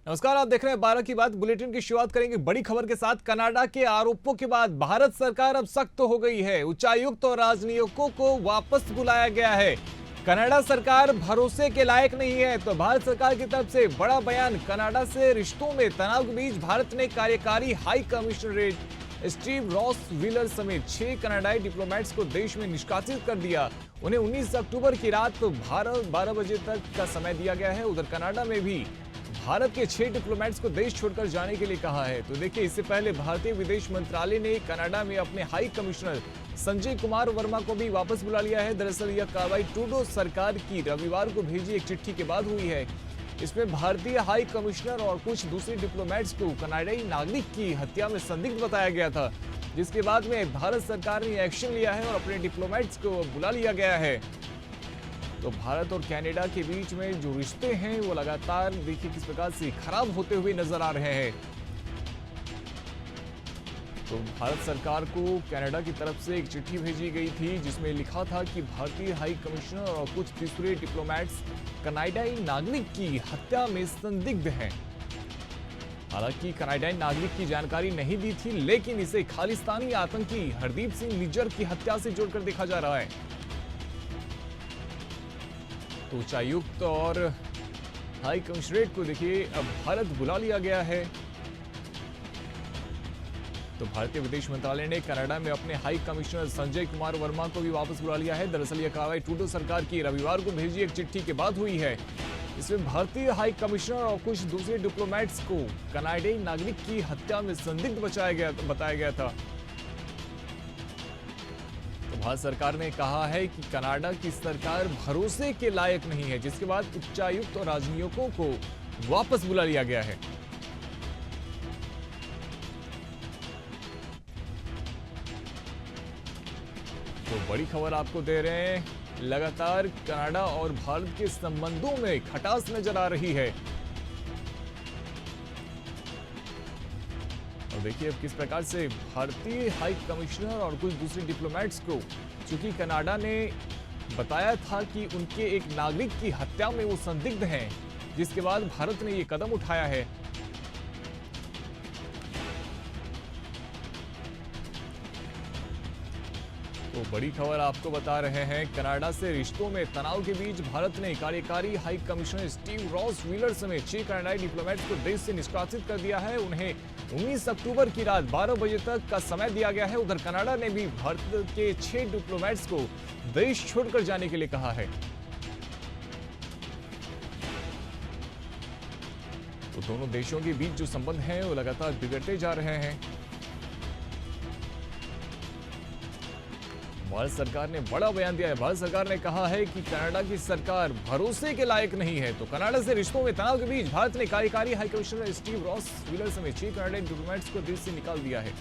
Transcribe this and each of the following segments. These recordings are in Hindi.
नमस्कार, आप देख रहे हैं 12 की बात। बुलेटिन की शुरुआत करेंगे बड़ी खबर के साथ। कनाडा के आरोपों के बाद भारत सरकार अब सख्त हो गई है। उच्चायुक्त और राजनयिकों को वापस बुलाया गया है। कनाडा सरकार भरोसे के लायक नहीं है, तो भारत सरकार की तरफ से बड़ा बयान। कनाडा से रिश्तों में तनाव के बीच भारत ने कार्यकारी high commissionerate Steve Ross wheeler समेत 6 कनाडाई डिप्लोमेट्स को देश में निष्कासित कर दिया। उन्हें 19 अक्टूबर की रात 12 बजे तक का समय दिया गया है। उधर कनाडा में भी भारत के 6 डिप्लोमेट्स को देश छोड़कर जाने के लिए कहा है। तो देखिए, इससे पहले भारतीय विदेश मंत्रालय ने कनाडा में अपने हाई कमिश्नर संजय कुमार वर्मा को भी वापस बुला लिया है। दरअसल यह कार्रवाई ट्रूडो सरकार की रविवार को भेजी एक चिट्ठी के बाद हुई है। इसमें भारतीय हाई कमिश्नर और कुछ दूसरे डिप्लोमेट्स को कनाडाई नागरिक की हत्या में संदिग्ध बताया गया था, जिसके बाद में भारत सरकार ने एक्शन लिया है और अपने डिप्लोमेट्स को बुला लिया गया है। तो भारत और कनाडा के बीच में जो रिश्ते हैं वो लगातार देखिए किस प्रकार से खराब होते हुए नजर आ रहे हैं। तो भारत सरकार को कनाडा की तरफ से एक चिट्ठी भेजी गई थी, जिसमें लिखा था कि भारतीय हाई कमिश्नर और कुछ तीसरे डिप्लोमेट्स कनाडाई नागरिक की हत्या में संदिग्ध हैं। हालांकि कनाडाई नागरिक की जानकारी नहीं दी थी, लेकिन इसे खालिस्तानी आतंकी हरदीप सिंह निज्जर की हत्या से जोड़कर देखा जा रहा है। तो उच्चायुक्त और हाई कमिश्नरेट को देखिए अब भारत बुला लिया गया है। तो भारतीय विदेश मंत्रालय ने कनाडा में अपने हाई कमिश्नर संजय कुमार वर्मा को भी वापस बुला लिया है। दरअसल यह कार्रवाई ट्रूडो सरकार की रविवार को भेजी एक चिट्ठी के बाद हुई है। इसमें भारतीय हाई कमिश्नर और कुछ दूसरे डिप्लोमेट्स को कनाडाई नागरिक की हत्या में संदिग्ध बताया गया था। भारत सरकार ने कहा है कि कनाडा की सरकार भरोसे के लायक नहीं है, जिसके बाद उच्चायुक्त और राजनयिकों को वापस बुला लिया गया है। तो बड़ी खबर आपको दे रहे हैं, लगातार कनाडा और भारत के संबंधों में खटास नजर आ रही है। और देखिए अब किस प्रकार से भारतीय हाई कमिश्नर और कुछ दूसरे डिप्लोमेट्स को, चूंकि कनाडा ने बताया था कि उनके एक नागरिक की हत्या में वो संदिग्ध हैं, जिसके बाद भारत ने ये कदम उठाया है। तो बड़ी खबर आपको बता रहे हैं, कनाडा से रिश्तों में तनाव के बीच भारत ने कार्यकारी high commissioner Steve Ross wheeler समेत 6 कनाडाई डिप्लोमेट्स को देश से निष्कासित कर दिया है। उन्हें 19 अक्टूबर की रात 12 बजे तक का समय दिया गया है। उधर कनाडा ने भी भारत के 6 डिप्लोमेट्स को देश छोड़कर जाने के लिए कहा है। तो दोनों देशों के बीच जो संबंध हैं वो लगातार बिगड़ते जा रहे हैं। भारत सरकार ने बड़ा बयान दिया है। भारत सरकार ने कहा है कि कनाडा की सरकार भरोसे के लायक नहीं है। तो कनाडा से रिश्तों में तनाव के बीच भारत ने कार्यकारी high commissioner Steve Ross wheeler समेत 6 कनाडाई डिप्लोमेट्स को देश से निकाल दिया है।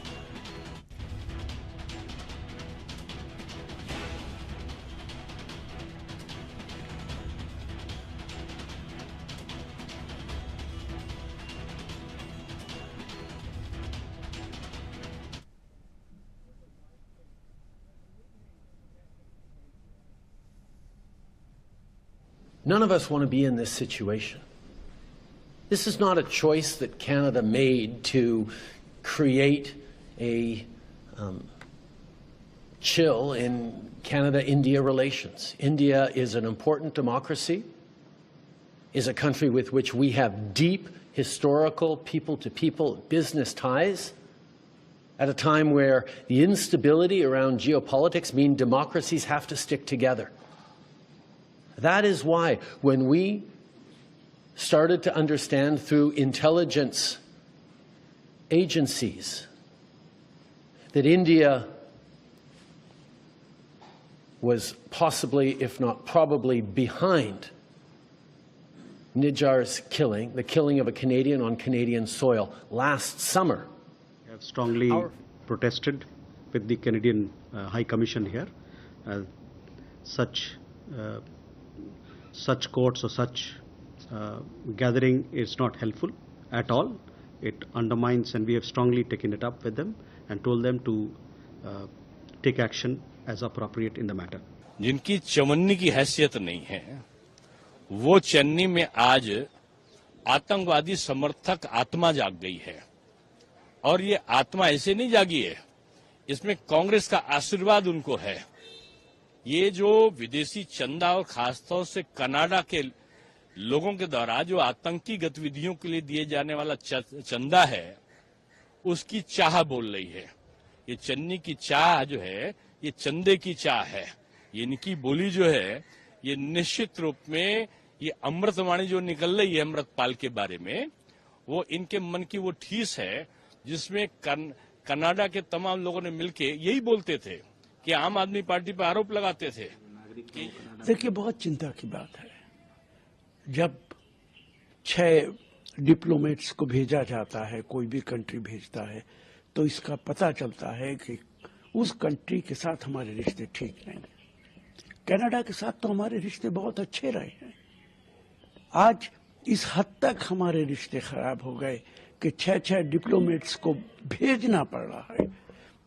None of us want to be in this situation. This is not a choice that Canada made to create a chill in Canada-India relations. India is an important democracy, is a country with which we have deep historical people-to-people business ties, at a time where the instability around geopolitics mean democracies have to stick together. That is why when we started to understand through intelligence agencies that India was possibly, if not probably, behind Nijjar's killing, the killing of a Canadian on Canadian soil last summer. I have strongly protested with the Canadian High Commission here. Such courts or such gathering is not helpful at all. It undermines, and we have strongly taken it up with them and told them to take action as appropriate in the matter. जिनकी चवन्नी की हैसियत नहीं है, वो चन्नी में आज आतंकवादी समर्थक आत्मा जाग गई है। और ये आत्मा ऐसे नहीं जागी है, इसमें कांग्रेस का आशीर्वाद उनको है। ये जो विदेशी चंदा और खासतौर से कनाडा के लोगों के द्वारा जो आतंकी गतिविधियों के लिए दिए जाने वाला चंदा है, उसकी चाह बोल रही है। ये चन्नी की चाह जो है, ये चंदे की चाह है। ये इनकी बोली जो है, ये निश्चित रूप में ये अमृतवाणी जो निकल रही है अमृतपाल के बारे में, वो इनके मन की वो ठीस है जिसमें कनाडा के तमाम लोगों ने मिलके यही बोलते थे कि आम आदमी पार्टी पर आरोप लगाते थे। देखिए, बहुत चिंता की बात है जब 6 डिप्लोमेट्स को भेजा जाता है, कोई भी कंट्री भेजता है, तो इसका पता चलता है कि उस कंट्री के साथ हमारे रिश्ते ठीक नहीं हैं। कनाडा के साथ तो हमारे रिश्ते बहुत अच्छे रहे हैं। आज इस हद तक हमारे रिश्ते खराब हो गए कि 6 डिप्लोमेट्स को भेजना पड़ रहा है।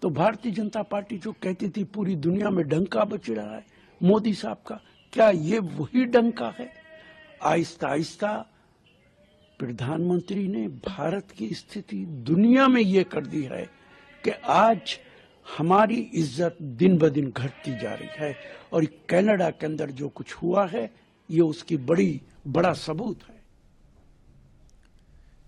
तो भारतीय जनता पार्टी जो कहती थी पूरी दुनिया में डंका बज रहा है मोदी साहब का, क्या ये वही डंका है? आहिस्ता आहिस्ता प्रधानमंत्री ने भारत की स्थिति दुनिया में ये कर दी है कि आज हमारी इज्जत दिन ब दिन घटती जा रही है। और कनाडा के अंदर जो कुछ हुआ है, ये उसकी बड़ा सबूत है।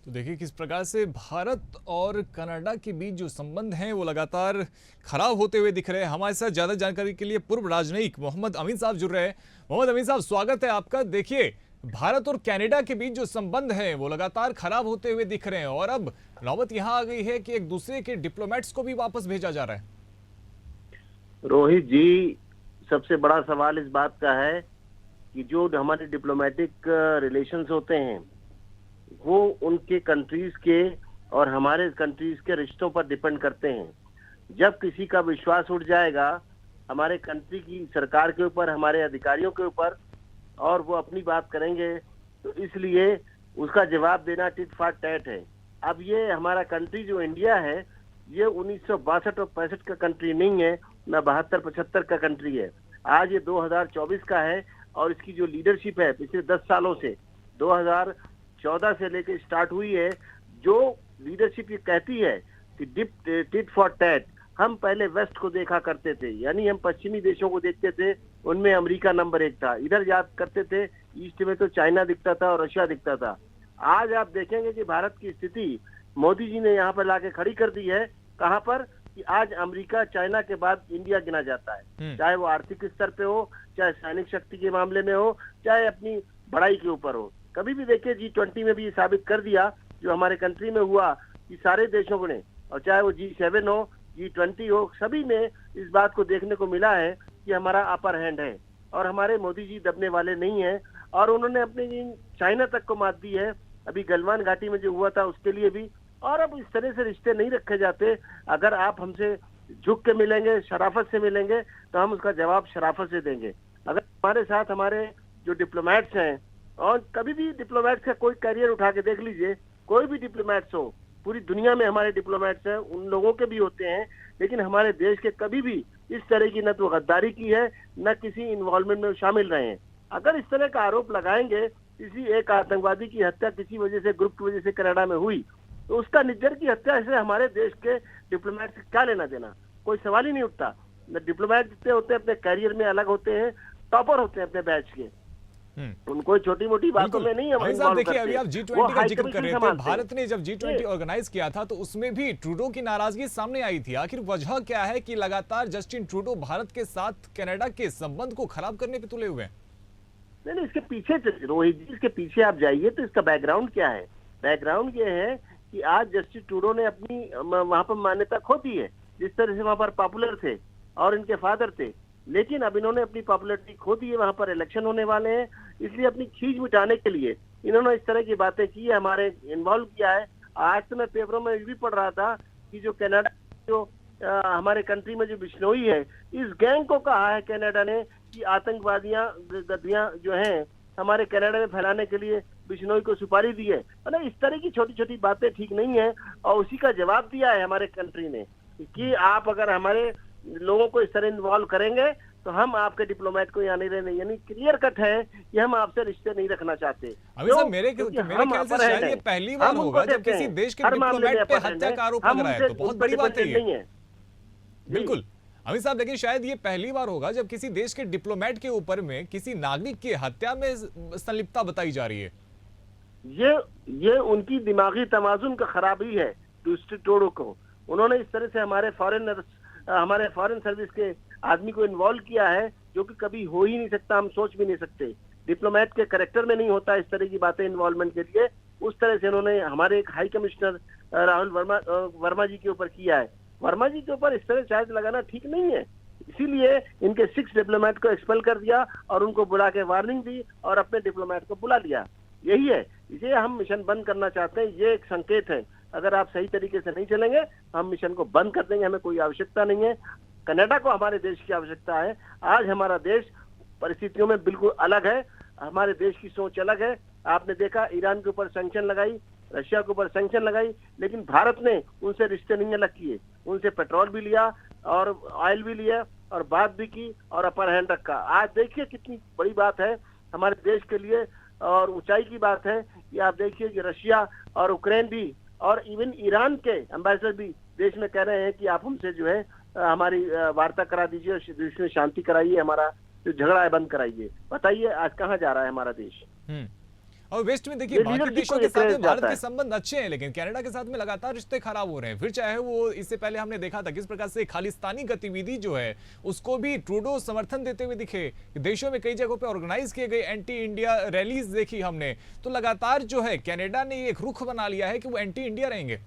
तो देखिए किस प्रकार से भारत और कनाडा के बीच जो संबंध हैं वो लगातार खराब होते हुए दिख रहे हैं। हमारे साथ ज्यादा जानकारी के लिए पूर्व राजनयिक मोहम्मद अमीन साहब जुड़ रहे हैं। मोहम्मद अमीन साहब, स्वागत है आपका। देखिए, भारत और कनाडा के बीच जो संबंध हैं वो लगातार खराब होते हुए दिख रहे हैं और अब नौबत यहां आ गई है कि एक दूसरे के डिप्लोमेट्स को भी वापस भेजा जा रहा है। रोहित जी, सबसे बड़ा सवाल इस बात का है कि जो हमारे डिप्लोमेटिक रिलेशंस होते हैं वो उनके कंट्रीज के और हमारे कंट्रीज के रिश्तों पर डिपेंड करते हैं। जब किसी का विश्वास उठ जाएगा हमारे कंट्री की सरकार के ऊपर, हमारे अधिकारियों के ऊपर, और वो अपनी बात करेंगे, तो इसलिए उसका जवाब देना टिट फॉर टैट है। अब ये हमारा कंट्री जो इंडिया है, ये 1962 और 65 का कंट्री नहीं है, न 72-75 का कंट्री है। आज ये 2024 का है और इसकी जो लीडरशिप है पिछले 10 सालों से 2014 से लेकर स्टार्ट हुई है, जो लीडरशिप ये कहती है कि टिट फॉर टैट। हम पहले वेस्ट को देखा करते थे, यानी हम पश्चिमी देशों को देखते थे, उनमें अमेरिका नंबर 1 था। इधर याद करते थे ईस्ट में तो चाइना दिखता था और रशिया दिखता था। आज आप देखेंगे कि भारत की स्थिति मोदी जी ने यहाँ पर लाके खड़ी कर दी है। कहाँ पर? कि आज अमेरिका चाइना के बाद इंडिया गिना जाता है, चाहे वो आर्थिक स्तर पे हो, चाहे सैनिक शक्ति के मामले में हो, चाहे अपनी बड़ाई के ऊपर हो। कभी भी देखिए G20 में भी ये साबित कर दिया जो हमारे कंट्री में हुआ कि सारे देशों ने, और चाहे वो G7 हो, G20 हो, सभी में इस बात को देखने को मिला है कि हमारा अपर हैंड है और हमारे मोदी जी दबने वाले नहीं है। और उन्होंने अपने चाइना तक को मात दी है, अभी गलवान घाटी में जो हुआ था उसके लिए भी। और अब इस तरह से रिश्ते नहीं रखे जाते। अगर आप हमसे झुक के मिलेंगे, शराफत से मिलेंगे, तो हम उसका जवाब शराफत से देंगे। अगर हमारे साथ हमारे जो डिप्लोमेट्स हैं, और कभी भी डिप्लोमेट्स का कोई करियर उठा के देख लीजिए, कोई भी डिप्लोमेट्स हो, पूरी दुनिया में हमारे डिप्लोमेट्स हैं, उन लोगों के भी होते हैं, लेकिन हमारे देश के कभी भी इस तरह की न तो गद्दारी की है, न किसी इन्वॉल्वमेंट में शामिल रहे हैं। अगर इस तरह का आरोप लगाएंगे, किसी एक आतंकवादी की हत्या किसी वजह से, ग्रुप की वजह से कनाडा में हुई, तो उसका निज्जर की हत्या से हमारे देश के डिप्लोमेट से क्या लेना देना? कोई सवाल ही नहीं उठता। डिप्लोमेट जितने होते हैं अपने कैरियर में अलग होते हैं, टॉपर होते हैं अपने बैच के, उनको छोटी मोटी बातों में नहीं देखिए, अभी आप G20 का जिक्र कर रहे थे। भारत ने जब G20 ऑर्गेनाइज किया था तो उसमें भी ट्रूडो की नाराजगी सामने आई थी। आखिर वजह क्या है कि लगातार जस्टिन ट्रूडो भारत के साथ कनाडा के संबंध को खराब करने पे तुले हुए हैं? नहीं, इसके पीछे रोहित जी, इसके पीछे आप जाइए तो इसका बैकग्राउंड क्या है। बैकग्राउंड ये है कि आज जस्टिन ट्रूडो ने अपनी वहां पर मान्यता खो दी है। जिस तरह से वहां पर पॉपुलर थे और इनके फादर थे, लेकिन अब इन्होंने अपनी पॉपुलरिटी खो दी है। वहां पर इलेक्शन होने वाले हैं, इसलिए अपनी खींच मिटाने के लिए इन्होंने इस तरह की बातें की है, हमारे इन्वॉल्व किया है। आज तो मैं पेपरों में भी पढ़ रहा था कि जो कनाडा जो हमारे कंट्री में जो बिश्नोई है, इस गैंग को कहा है कनाडा ने कि आतंकवादियां गद्दियां जो हैं हमारे कनाडा में फैलाने के लिए बिश्नोई को सुपारी दी है। मतलब इस तरह की छोटी छोटी बातें ठीक नहीं है, और उसी का जवाब दिया है हमारे कंट्री ने कि आप अगर हमारे लोगों को इस तरह इन्वॉल्व करेंगे तो हम आपके डिप्लोमेट को यहाँ नहीं रहने, यानी क्लियर कट है कि हम आपसे रिश्ते नहीं रखना चाहते। अभी साहब मेरे ख्याल से शायद ये पहली बार होगा जब किसी देश के डिप्लोमेट पे हत्या का आरोप लग रहा है, तो बहुत बड़ी बात है ये। बिल्कुल अमित साहब, लेकिन शायद ये पहली बार होगा जब किसी देश के डिप्लोमेट के ऊपर में किसी नागरिक की हत्या में संलिप्तता बताई जा रही है। ये उनकी दिमागी तवाजुन का खराबी है। दूसरे टोड़ों को उन्होंने इस तरह से हमारे फॉरेन सर्विस के आदमी को इन्वॉल्व किया है, जो कि कभी हो ही नहीं सकता, हम सोच भी नहीं सकते। डिप्लोमेट के कैरेक्टर में नहीं होता इस तरह की बातें इन्वॉल्वमेंट के लिए। उस तरह से उन्होंने हमारे एक हाई कमिश्नर राहुल वर्मा जी के ऊपर किया है। वर्मा जी के ऊपर इस तरह चार्ज लगाना ठीक नहीं है, इसीलिए इनके 6 डिप्लोमेट को एक्सपेल कर दिया और उनको बुला के वार्निंग दी और अपने डिप्लोमेट को बुला लिया। यही है, इसे हम मिशन बंद करना चाहते हैं। ये एक संकेत है, अगर आप सही तरीके से नहीं चलेंगे हम मिशन को बंद कर देंगे, हमें कोई आवश्यकता नहीं है। कनाडा को हमारे देश की आवश्यकता है। आज हमारा देश परिस्थितियों में बिल्कुल अलग है, हमारे देश की सोच अलग है। आपने देखा ईरान के ऊपर सैंक्शन लगाई, रशिया के ऊपर सैंक्शन लगाई, लेकिन भारत ने उनसे रिश्ते नहीं अलग किए, उनसे पेट्रोल भी लिया और ऑयल भी लिया और बात भी की और अपर हैंड रखा। आज देखिए कितनी बड़ी बात है हमारे देश के लिए और ऊंचाई की बात है कि आप देखिए कि रशिया और यूक्रेन भी और इवन ईरान के एम्बेसडर भी देश में कह रहे हैं कि आप हमसे जो है हमारी वार्ता करा दीजिए और देश में शांति कराइए, हमारा जो झगड़ा है बंद कराइए। बताइए आज कहाँ जा रहा है हमारा देश। और वेस्ट में देखिए बाकी देशों के साथ में भारत के संबंध अच्छे हैं, लेकिन कनाडा के साथ में लगातार रिश्ते खराब हो रहे हैं। फिर चाहे वो इससे पहले हमने देखा था किस प्रकार से खालिस्तानी गतिविधि जो है उसको भी ट्रूडो समर्थन देते हुए दिखे। देशों में कई जगहों पे ऑर्गेनाइज किए गए एंटी इंडिया रैलीज देखी हमने। तो लगातार जो है कनाडा ने एक रुख बना लिया है कि वो एंटी इंडिया रहेंगे।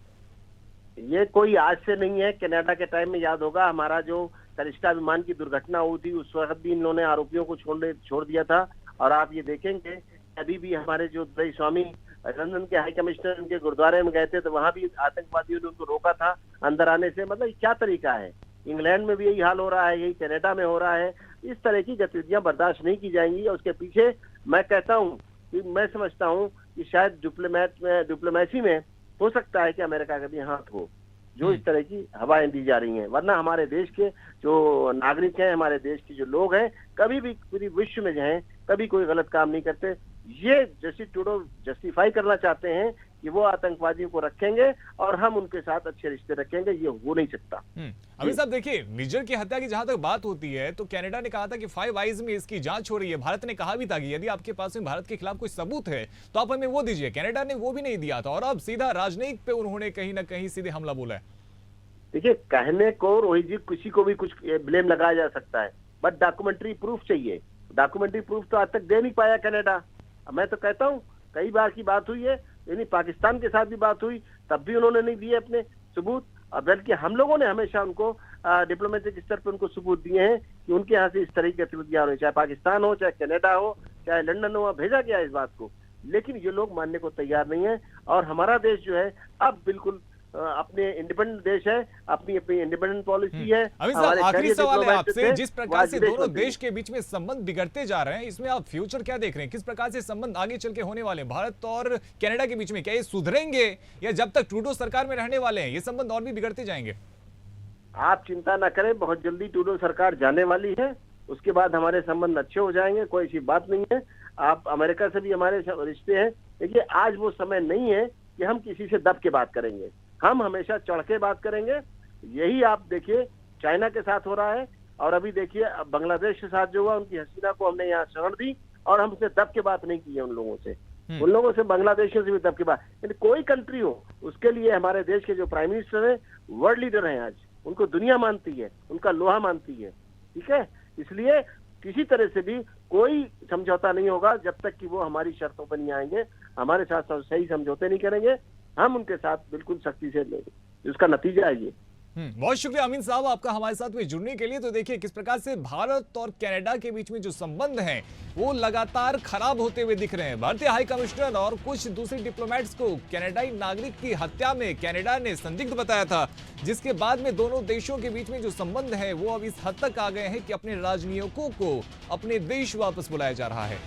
ये कोई आज से नहीं है। कनाडा के टाइम में याद होगा हमारा जो कनिष्ठा विमान की दुर्घटना हुई थी, उस वक्त भी इन्होंने आरोपियों को छोड़ दिया था। और आप ये देखेंगे अभी भी हमारे जो दई स्वामी लंदन के हाई कमिश्नर उनके गुरुद्वारे में गए थे तो वहां भी आतंकवादियों ने उनको रोका था अंदर आने से। मतलब क्या तरीका है। इंग्लैंड में भी यही हाल हो रहा है, यही कनाडा में हो रहा है। इस तरह की गतिविधियां बर्दाश्त नहीं की जाएंगी। और उसके पीछे मैं कहता हूं कि मैं समझता हूं कि शायद डिप्लोमेसी में हो सकता है कि अमेरिका का भी हाथ हो, जो इस तरह की हवाएं दी जा रही हैं। वरना हमारे देश के जो नागरिक हैं, हमारे देश के जो लोग हैं, कभी भी पूरी विश्व में जो है कभी कोई गलत काम नहीं करते। ये जस्टिस ट्रूडो जस्टिफाई करना चाहते हैं कि वो आतंकवादियों को रखेंगे और हम उनके साथ अच्छे रिश्ते रखेंगे, ये हो नहीं सकता। अभी साहब देखिए निज्जर की हत्या की जहां तक बात होती है तो कनाडा ने कहा था कि 5 आइज में इसकी जांच हो रही है। भारत ने कहा भी था कि यदि आपके पास में भारत के खिलाफ कोई सबूत है तो आप हमें वो दीजिए। कनाडा ने वो भी नहीं दिया था और अब सीधा राजनयिक पे उन्होंने कहीं ना कहीं सीधे हमला बोला है। देखिए कहने को रोहित जी किसी को भी कुछ ब्लेम लगाया जा सकता है, बट डॉक्यूमेंट्री प्रूफ चाहिए। डॉक्यूमेंट्री प्रूफ तो आज तक दे नहीं पाया कनाडा। मैं तो कहता हूँ कई बार की बात हुई है, यानी पाकिस्तान के साथ भी बात हुई तब भी उन्होंने नहीं दिए अपने सबूत। और बल्कि हम लोगों ने हमेशा उनको डिप्लोमेटिक स्तर पर उनको सबूत दिए हैं कि उनके यहाँ से इस तरह की गतिविधियां हो रही, चाहे पाकिस्तान हो, चाहे कनाडा हो, चाहे लंदन हो, भेजा गया इस बात को। लेकिन ये लोग मानने को तैयार नहीं है। और हमारा देश जो है अब बिल्कुल अपने इंडिपेंडेंट देश है, अपनी इंडिपेंडेंट पॉलिसी है। अभी साहब आखिरी सवाल है आपसे, जिस प्रकार से दोनों देश के बीच में संबंध बिगड़ते जा रहे हैं, इसमें आप फ्यूचर क्या देख रहे हैं? किस प्रकार से संबंध आगे चल के होने वाले हैं भारत और कनाडा के बीच में? क्या ये सुधरेंगे या जब तक ट्रूडो सरकार में रहने वाले हैं ये संबंध और भी बिगड़ते जाएंगे? आप चिंता न करें, बहुत जल्दी ट्रूडो सरकार जाने वाली है, उसके बाद हमारे संबंध अच्छे हो जाएंगे, कोई ऐसी बात नहीं है। आप अमेरिका से भी हमारे रिश्ते हैं। देखिए आज वो समय नहीं है कि हम किसी से दब के बात करेंगे, हम हमेशा चढ़ के बात करेंगे। यही आप देखिए चाइना के साथ हो रहा है और अभी देखिए बांग्लादेश के साथ जो हुआ, उनकी हसीना को हमने यहाँ शरण दी और हम उससे दब के बात नहीं की है उन लोगों से। उन लोगों से, बांग्लादेशियों से भी दब के बात, यानी कोई कंट्री हो उसके लिए हमारे देश के जो प्राइम मिनिस्टर है वर्ल्ड लीडर हैं। आज उनको दुनिया मानती है, उनका लोहा मानती है। ठीक है, इसलिए किसी तरह से भी कोई समझौता नहीं होगा जब तक कि वो हमारी शर्तों पर नहीं आएंगे, हमारे साथ सही समझौते नहीं करेंगे। हम उनके साथ बिल्कुल सख्ती से लेंगे, उसका नतीजा है ये। बहुत शुक्रिया अमीन साहब आपका हमारे साथ में जुड़ने के लिए। तो देखिए किस प्रकार से भारत और कनाडा के बीच में जो संबंध हैं वो लगातार खराब होते हुए दिख रहे हैं। भारतीय हाई कमिश्नर और कुछ दूसरे डिप्लोमेट्स को कनाडाई नागरिक की हत्या में कनाडा ने संदिग्ध बताया था, जिसके बाद में दोनों देशों के बीच में जो संबंध है वो अब इस हद तक आ गए हैं कि अपने राजनयिकों को अपने देश वापस बुलाया जा रहा है।